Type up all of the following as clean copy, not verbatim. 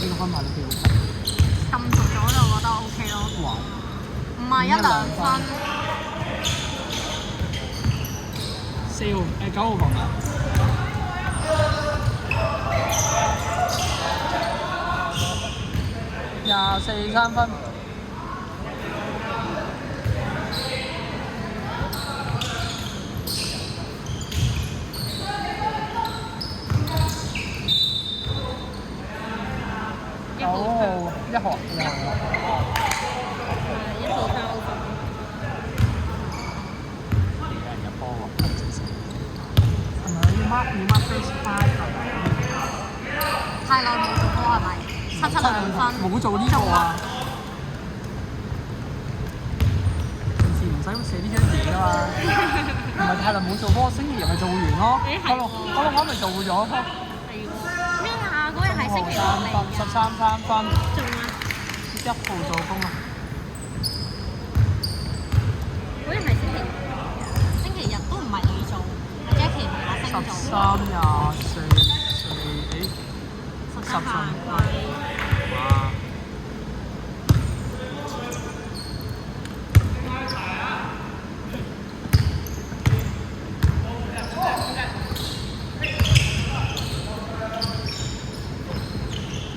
呢個分牌都幾好睇。咁熟咗就覺得 OK 咯。哇！唔係1-2分。4號9號房啊！24-3分。9號1號。要 face 5太耐冇做波係咪？7-2分。冇做呢個啊！平時唔使寫呢張嘢㗎嘛，唔係太耐冇做波，星期日咪做完咯。嗰龍灣咪做咗咯。咩啊？嗰日係星期六嚟㗎。13-3分。仲啊1號助攻啊！嗰日係星期六嚟㗎，星期日都唔係你做，或者期末阿星做。13-24，10分。哇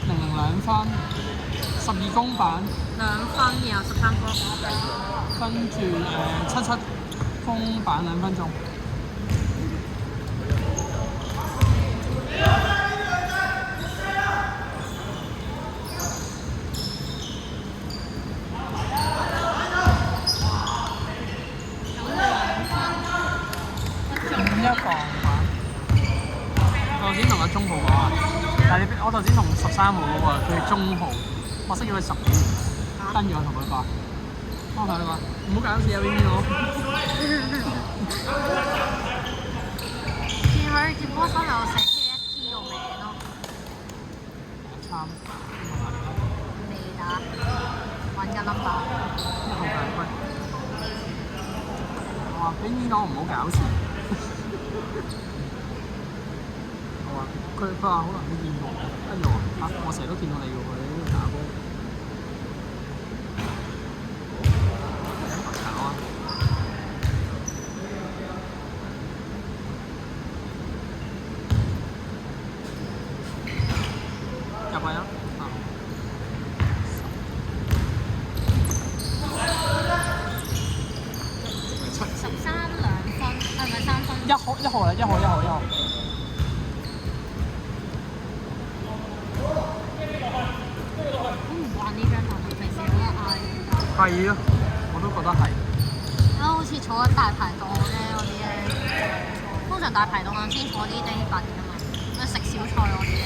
！0-0-2分，12公板。2分，然後13分。跟住7-7公板2分鐘。5-1防板。我頭先同阿中號講啊，但係我頭先同13號嗰個佢係中號，我識咗佢10年，跟住我同佢講。我同你講，唔好搞事啊！邊個？見佢接波衫有寫 KST 個名咯。3未打，揾緊 number。1號犯規。我話俾呢個唔好搞事。我話佢話可能冇見過，跟住我話我成日都見到你喎，你打波。入去啊！13-2分，係咪3分1號啦，1號。好唔慣呢張台，平時好得嗌。係啊，我都覺得係。好似坐緊大排檔咧嗰啲咧，通常大排檔先坐啲低品㗎嘛，食小菜嗰啲咧。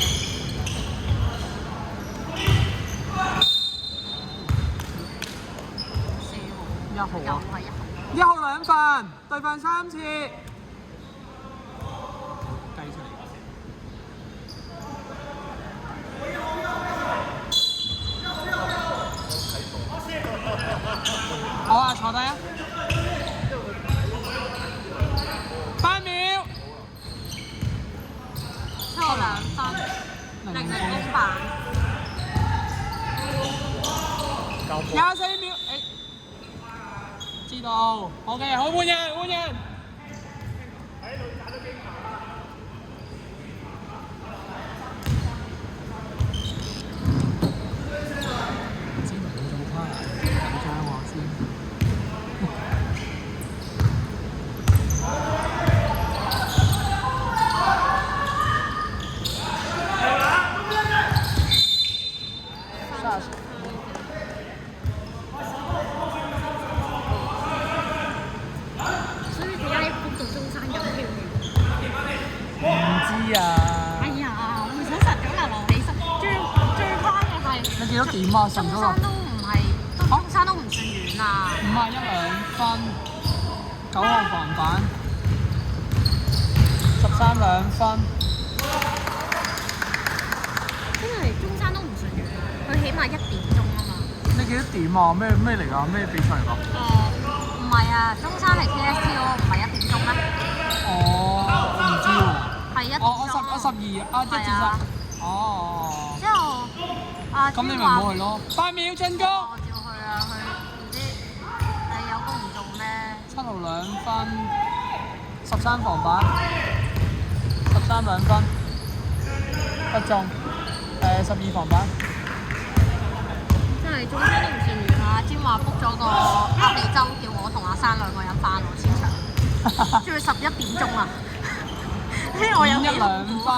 4號。1號啊！又係1號。1號2分，對犯3次。計出嚟。好啊，坐低啊。8秒。7號2分，0-0公板。24秒，知道。OK，好，換人。幾多點啊？中山都唔係，中山都唔算遠啊。51-2分，9號防板，13-2分。真係中山都唔算遠，佢起碼1點鐘啊嘛。你幾多點啊？咩嚟㗎？咩比賽嚟㗎？唔係啊，中山係 KST 嗰個，唔係1點鐘咩？我唔知喎。係1點鐘。我12啊，1至3。哦。之後咁你咪唔好去咯。8秒進攻。我照去啊，去唔知你有功唔做咩？7號2分，13防板，13 2分，不中。12防板。真係中槍都唔算遠啊！尖話 book 咗個鴨脷洲，叫我同阿珊2個人翻喎簽場，仲要11點鐘啊！我有5-1 2分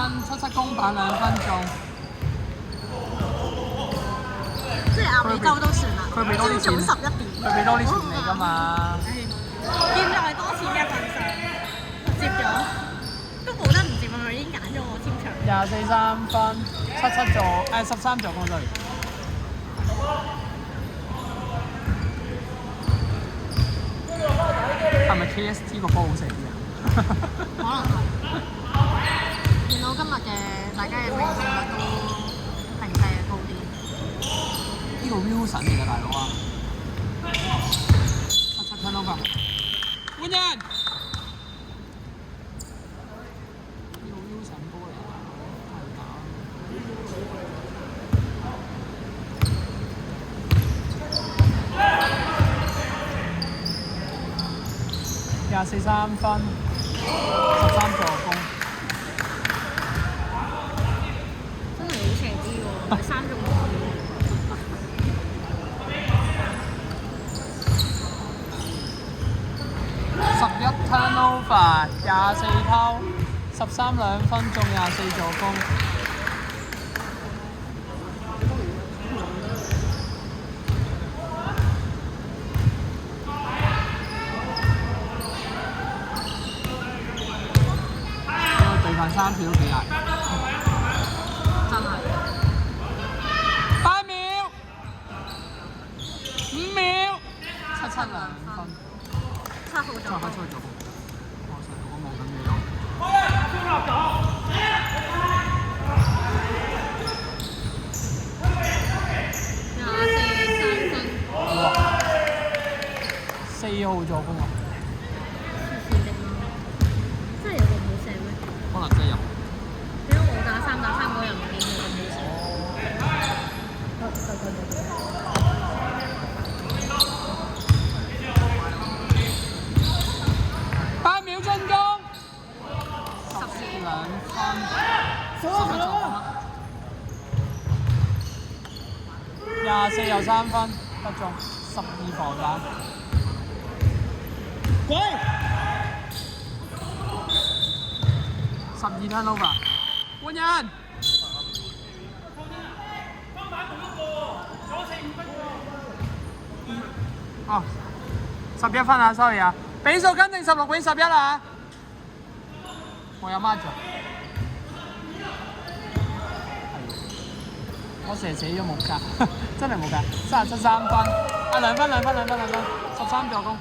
，7-7公板2分中。即係鴨脷洲都算啦。佢俾多啲錢。朝早11點。佢俾多啲錢你㗎嘛？見在多錢嘅份上，接咗都冇得唔接啊！佢已經揀咗我簽場。24 3分，7-7助13助攻對。係咪 KST 個波好食啲啊？可能係。見到今日嘅大家嘅命中率都零舍高啲。呢個 Wilson 嚟㗎大佬啊！7-7 turnover，換人。呢個 Wilson 波嚟㗎，係打。24 3分，13助攻。真係好邪啲喎，3中2。11 turnover， 24偷，13 2分中24助攻。3次都幾難。真係。8秒，5秒，7-7 2分。7號助攻。我成日我望緊你咯。24 3分。哇！4號助攻啊！真係有個冇射咩？可能真係有。點解我打3打3嗰個人唔見佢咁冇射？8秒進攻，14 2分，11助攻啦。24又3分，不中，12防板。滾！12 turnover， 換人。哦，11分啊 ，sorry 啊，比數更正16比11啊。我有 mark 咗。我射死咗冇格，真係冇格，37 3分，啊2分，13助攻。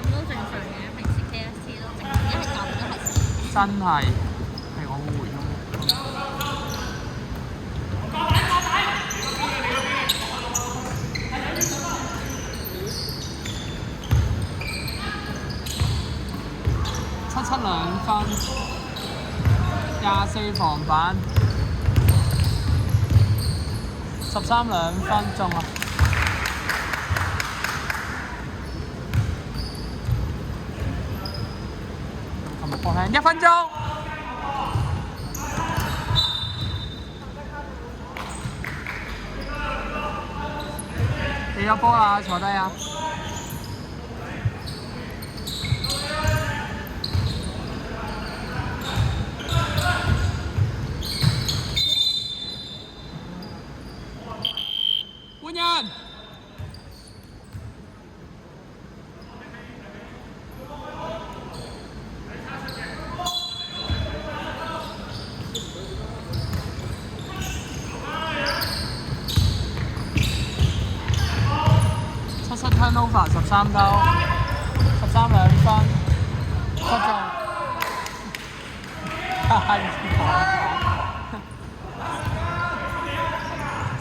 咁都正常嘅，平時 KST 都正常，因為教練都係試。真係係我會咯。7-7 2分，24防板，13 2分中啊！琴日放輕1分鐘。你有波啦，坐低啊！換人。7 turnover 13偷，13 2分，不中。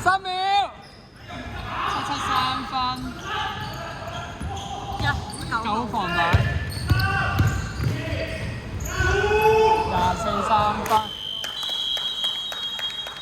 3秒，7-7 3分，9防板。